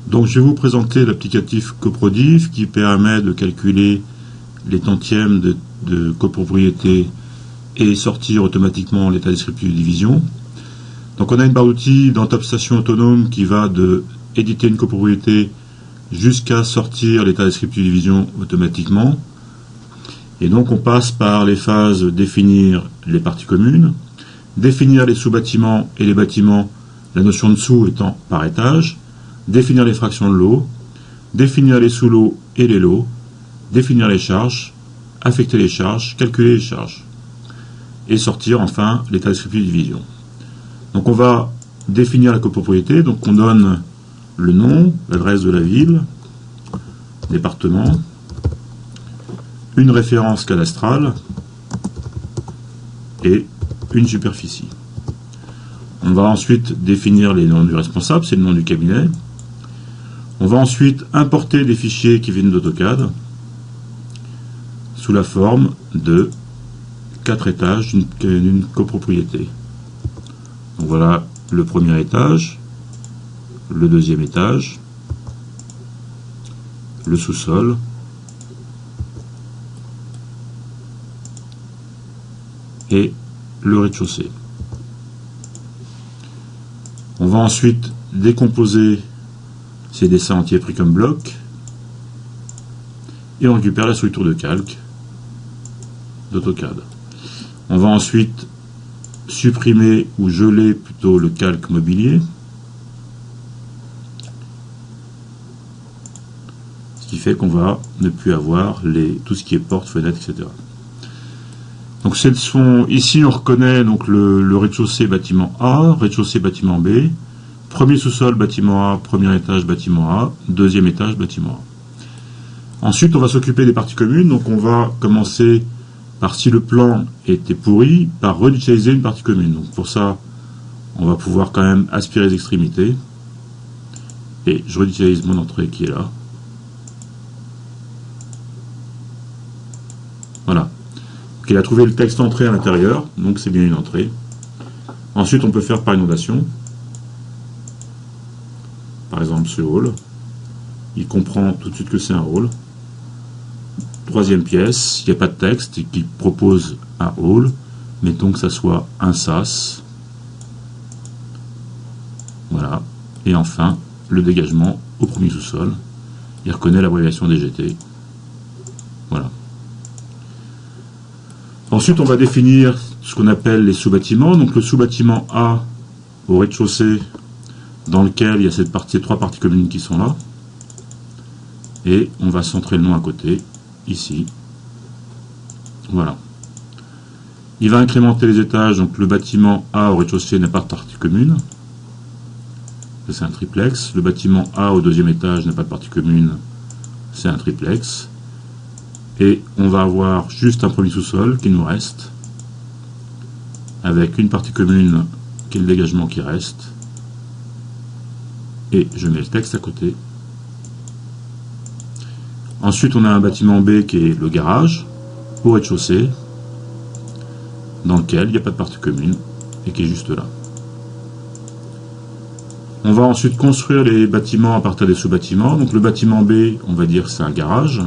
Donc je vais vous présenter l'applicatif Coprodiff qui permet de calculer les tantièmes de copropriété et sortir automatiquement l'état descriptif de division. Donc on a une barre d'outils dans TopStation Autonome qui va de éditer une copropriété jusqu'à sortir l'état descriptif de division automatiquement. Et donc on passe par les phases définir les parties communes, définir les sous-bâtiments et les bâtiments, la notion de sous étant par étage, définir les fractions de lots, définir les sous-lots et les lots, définir les charges, affecter les charges, calculer les charges, et sortir enfin l'état descriptif de division. Donc on va définir la copropriété, donc on donne le nom, l'adresse de la ville, département, une référence cadastrale et une superficie. On va ensuite définir les noms du responsable, c'est le nom du cabinet. On va ensuite importer des fichiers qui viennent d'AutoCAD sous la forme de 4 étages d'une copropriété. Donc voilà le premier étage, le deuxième étage, le sous-sol, et le rez-de-chaussée. On va ensuite décomposer ces dessins entiers pris comme bloc et on récupère la structure de calque d'AutoCAD. On va ensuite supprimer ou geler plutôt le calque mobilier, ce qui fait qu'on va ne plus avoir tout ce qui est porte, fenêtre, etc. Donc ici on reconnaît donc le rez-de-chaussée bâtiment A, rez-de-chaussée bâtiment B, premier sous-sol bâtiment A, premier étage bâtiment A, deuxième étage bâtiment A. Ensuite on va s'occuper des parties communes, donc on va commencer par, si le plan était pourri, par réutiliser une partie commune. Donc pour ça on va pouvoir quand même aspirer les extrémités et je réutilise mon entrée qui est là. Voilà. Il a trouvé le texte entrée à l'intérieur, donc c'est bien une entrée. Ensuite, on peut faire par inondation. Par exemple, ce hall. Il comprend tout de suite que c'est un hall. Troisième pièce, il n'y a pas de texte, qui propose un hall. Mettons que ça soit un sas. Voilà. Et enfin, le dégagement au premier sous-sol. Il reconnaît l'abréviation DGT. Voilà. Ensuite, on va définir ce qu'on appelle les sous-bâtiments. Donc le sous-bâtiment A au rez-de-chaussée, dans lequel il y a ces 3 parties communes qui sont là. Et on va centrer le nom à côté, ici. Voilà. Il va incrémenter les étages. Donc le bâtiment A au rez-de-chaussée n'a pas de partie commune. C'est un triplex. Le bâtiment A au deuxième étage n'a pas de partie commune. C'est un triplex. Et on va avoir juste un premier sous-sol qui nous reste, avec une partie commune qui est le dégagement qui reste. Et je mets le texte à côté. Ensuite, on a un bâtiment B qui est le garage, au rez-de-chaussée, dans lequel il n'y a pas de partie commune et qui est juste là. On va ensuite construire les bâtiments à partir des sous-bâtiments. Donc le bâtiment B, on va dire que c'est un garage.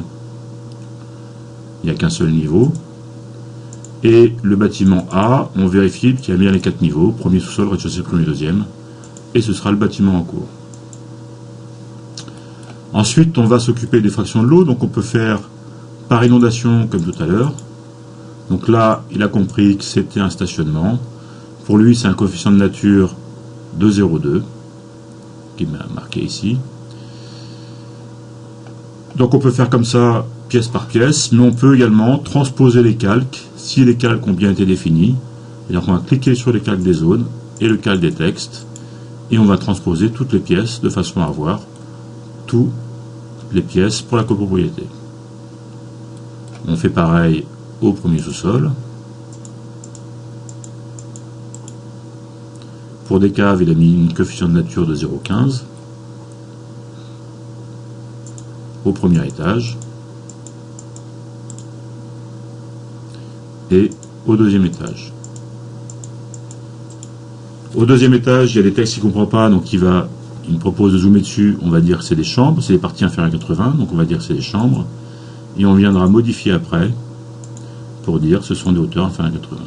Il n'y a qu'un seul niveau. Et le bâtiment A, on vérifie qu'il y a bien les 4 niveaux, premier sous-sol, rez-de-chaussée, premier, deuxième, et ce sera le bâtiment en cours. Ensuite, on va s'occuper des fractions de l'eau, donc on peut faire par inondation comme tout à l'heure. Donc là, il a compris que c'était un stationnement. Pour lui, c'est un coefficient de nature de 0,2, qui m'a marqué ici. Donc on peut faire comme ça, pièce par pièce, mais on peut également transposer les calques, si les calques ont bien été définis. Et donc on va cliquer sur les calques des zones et le calque des textes, et on va transposer toutes les pièces de façon à avoir toutes les pièces pour la copropriété. On fait pareil au premier sous-sol. Pour des caves, il a mis une coefficient de nature de 0,15. Au premier étage. Et au deuxième étage. Au deuxième étage, il y a des textes qu'il ne comprend pas, donc il va il me propose de zoomer dessus, on va dire que c'est des chambres, c'est les parties inférieures à 80, donc on va dire que c'est des chambres, et on viendra modifier après pour dire que ce sont des hauteurs inférieures à 80.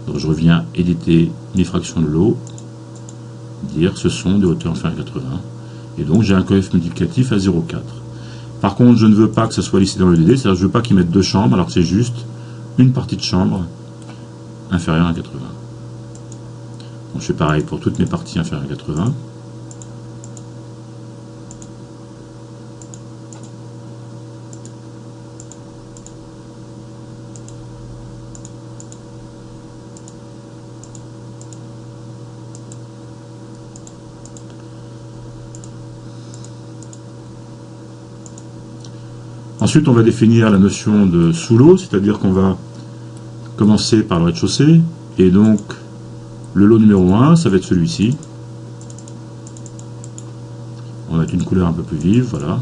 Donc je reviens éditer mes fractions de lot, dire que ce sont des hauteurs inférieures à 80, et donc j'ai un coefficient multiplicatif à 0,4. Par contre, je ne veux pas que ça soit listé dans le DD, c'est-à-dire que je ne veux pas qu'ils mettent deux chambres, alors que c'est juste une partie de chambre inférieure à 80. Donc je fais pareil pour toutes mes parties inférieures à 80. Ensuite, on va définir la notion de sous-lot, c'est-à-dire qu'on va commencer par le rez-de-chaussée, et donc le lot numéro 1, ça va être celui-ci. On va mettre une couleur un peu plus vive, voilà.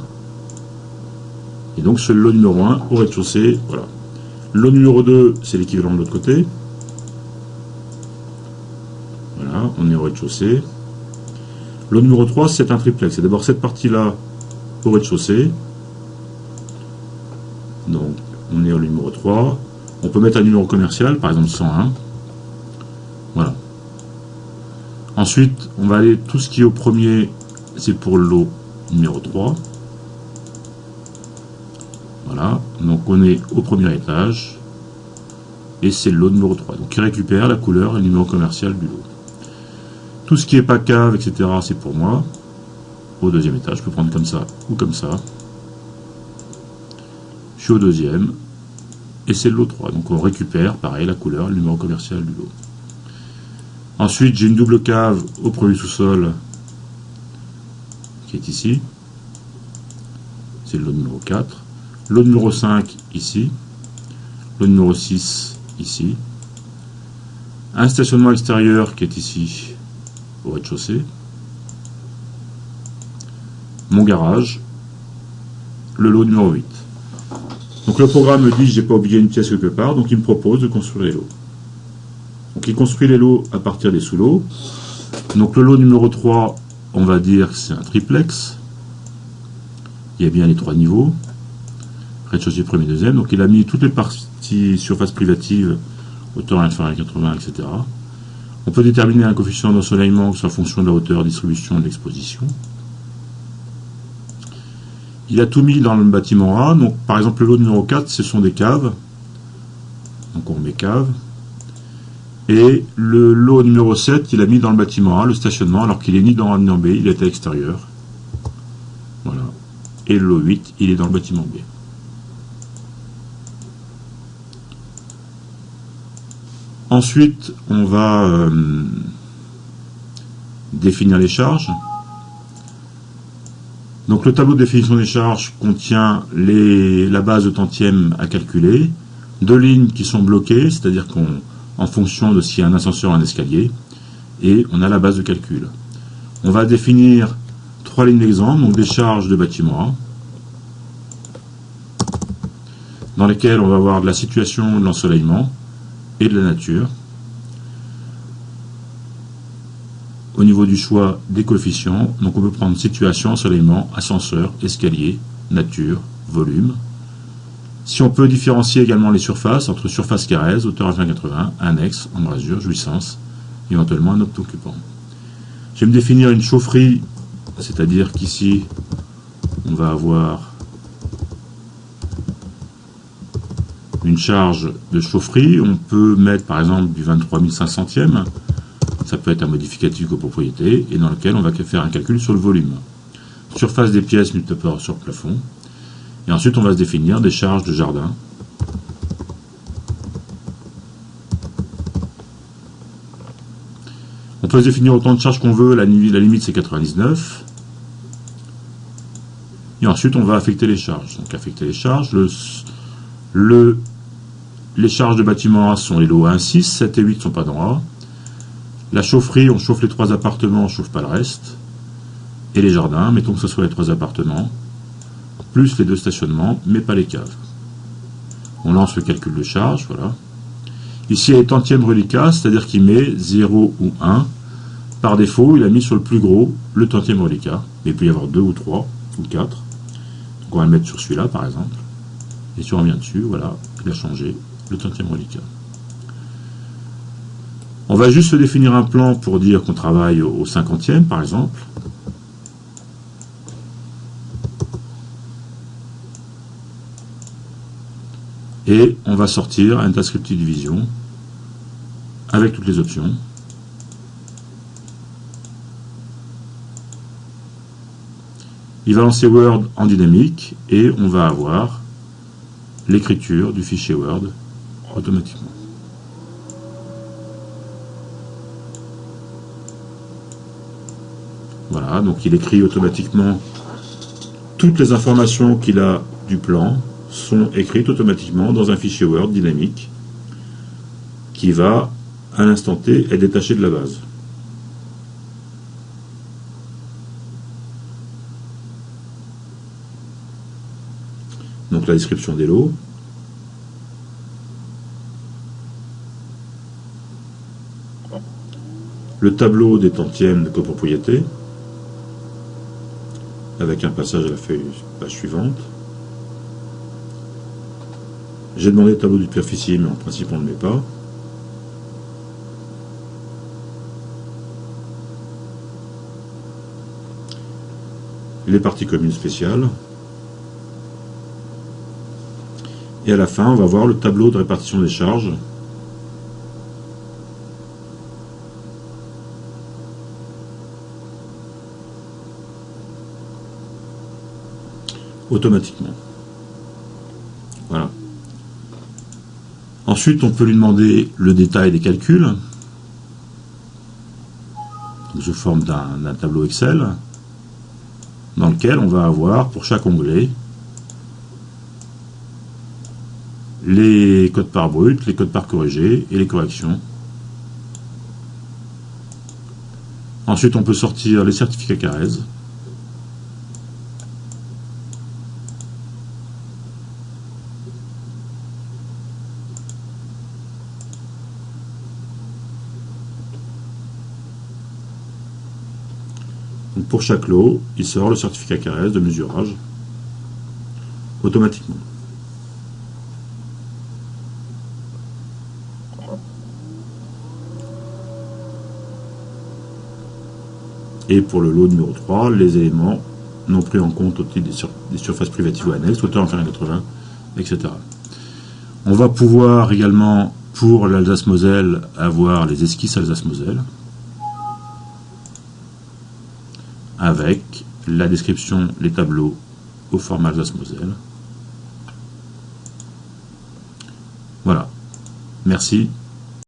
Et donc c'est le lot numéro 1 au rez-de-chaussée, voilà. Le lot numéro 2, c'est l'équivalent de l'autre côté. Voilà, on est au rez-de-chaussée. Le lot numéro 3, c'est un triplex. C'est d'abord cette partie-là au rez-de-chaussée. Donc, on est au numéro 3. On peut mettre un numéro commercial, par exemple 101. Voilà. Ensuite, on va aller, tout ce qui est au premier, c'est pour le lot numéro 3. Voilà. Donc, on est au premier étage. Et c'est le lot numéro 3. Donc, il récupère la couleur et le numéro commercial du lot. Tout ce qui est pas cave, etc., c'est pour moi. Au deuxième étage, je peux prendre comme ça ou comme ça. Je suis au deuxième, et c'est le lot 3. Donc on récupère, pareil, la couleur, le numéro commercial du lot. Ensuite, j'ai une double cave au premier sous-sol, qui est ici. C'est le lot numéro 4. Lot numéro 5, ici. Lot numéro 6, ici. Un stationnement extérieur, qui est ici, au rez-de-chaussée. Mon garage. Le lot numéro 8. Donc le programme me dit que je n'ai pas oublié une pièce quelque part, donc il me propose de construire les lots. Donc il construit les lots à partir des sous-lots. Donc le lot numéro 3, on va dire que c'est un triplex. Il y a bien les 3 niveaux. Rez-de-chaussée, premier, deuxième. Donc il a mis toutes les parties surface privative, hauteur inférieure à 80, etc. On peut déterminer un coefficient d'ensoleillement en fonction de la hauteur, distribution de l'exposition. Il a tout mis dans le bâtiment A. Donc, par exemple, le lot numéro 4, ce sont des caves. Donc, on remet cave. Et le lot numéro 7, il a mis dans le bâtiment A, le stationnement, alors qu'il est ni dans A ni dans B, il est à l'extérieur. Voilà. Et le lot 8, il est dans le bâtiment B. Ensuite, on va définir les charges. Donc le tableau de définition des charges contient la base de tantième à calculer, 2 lignes qui sont bloquées, c'est-à-dire qu'en fonction de s'il y a un ascenseur ou un escalier, et on a la base de calcul. On va définir 3 lignes d'exemple, donc des charges de bâtiment A, dans lesquelles on va avoir de la situation de l'ensoleillement et de la nature. Au niveau du choix des coefficients, donc on peut prendre situation, ensoleillement, ascenseur, escalier, nature, volume. Si on peut différencier également les surfaces entre surface carrée, hauteur à 80, annexe, embrasure, jouissance, éventuellement un occupant. Je vais me définir une chaufferie, c'est-à-dire qu'ici on va avoir une charge de chaufferie. On peut mettre par exemple du 23 500e. Ça peut être un modificatif copropriété, et dans lequel on va faire un calcul sur le volume. Surface des pièces multipliée sur le plafond. Et ensuite, on va se définir des charges de jardin. On peut se définir autant de charges qu'on veut, la limite c'est 99. Et ensuite, on va affecter les charges. Donc, affecter les charges. Les charges de bâtiment A sont les lots 1, 6, 7 et 8 ne sont pas dans A. La chaufferie, on chauffe les 3 appartements, on ne chauffe pas le reste. Et les jardins, mettons que ce soit les 3 appartements, plus les 2 stationnements, mais pas les caves. On lance le calcul de charge, voilà. Ici, il y a les tantièmes reliquats, c'est-à-dire qu'il met 0 ou 1. Par défaut, il a mis sur le plus gros le tantième reliquat. Mais il peut y avoir 2 ou 3 ou 4. Donc on va le mettre sur celui-là par exemple. Et si on revient dessus, voilà, il a changé le tantième reliquat. On va juste se définir un plan pour dire qu'on travaille au 50e par exemple. Et on va sortir un descriptive division avec toutes les options. Il va lancer Word en dynamique et on va avoir l'écriture du fichier Word automatiquement. Voilà, donc il écrit automatiquement toutes les informations qu'il a du plan sont écrites automatiquement dans un fichier Word dynamique qui va, à l'instant T, être détaché de la base. Donc la description des lots. Le tableau des tantièmes de copropriété, avec un passage à la page suivante. J'ai demandé le tableau du superficie, mais en principe on ne le met pas. Les parties communes spéciales. Et à la fin, on va voir le tableau de répartition des charges. Automatiquement. Voilà. Ensuite, on peut lui demander le détail des calculs sous forme d'un tableau Excel dans lequel on va avoir pour chaque onglet les codes par brut, les codes par corrigé et les corrections. Ensuite, on peut sortir les certificats Carrez. Donc pour chaque lot, il sort le certificat Carrez de mesurage automatiquement. Et pour le lot numéro 3, les éléments non pris en compte au titre des surfaces privatives ou annexes, hauteur inférieure à 80, etc. On va pouvoir également, pour l'Alsace-Moselle, avoir les esquisses Alsace-Moselle, avec la description, les tableaux au format Alsace-Moselle. Voilà. Merci.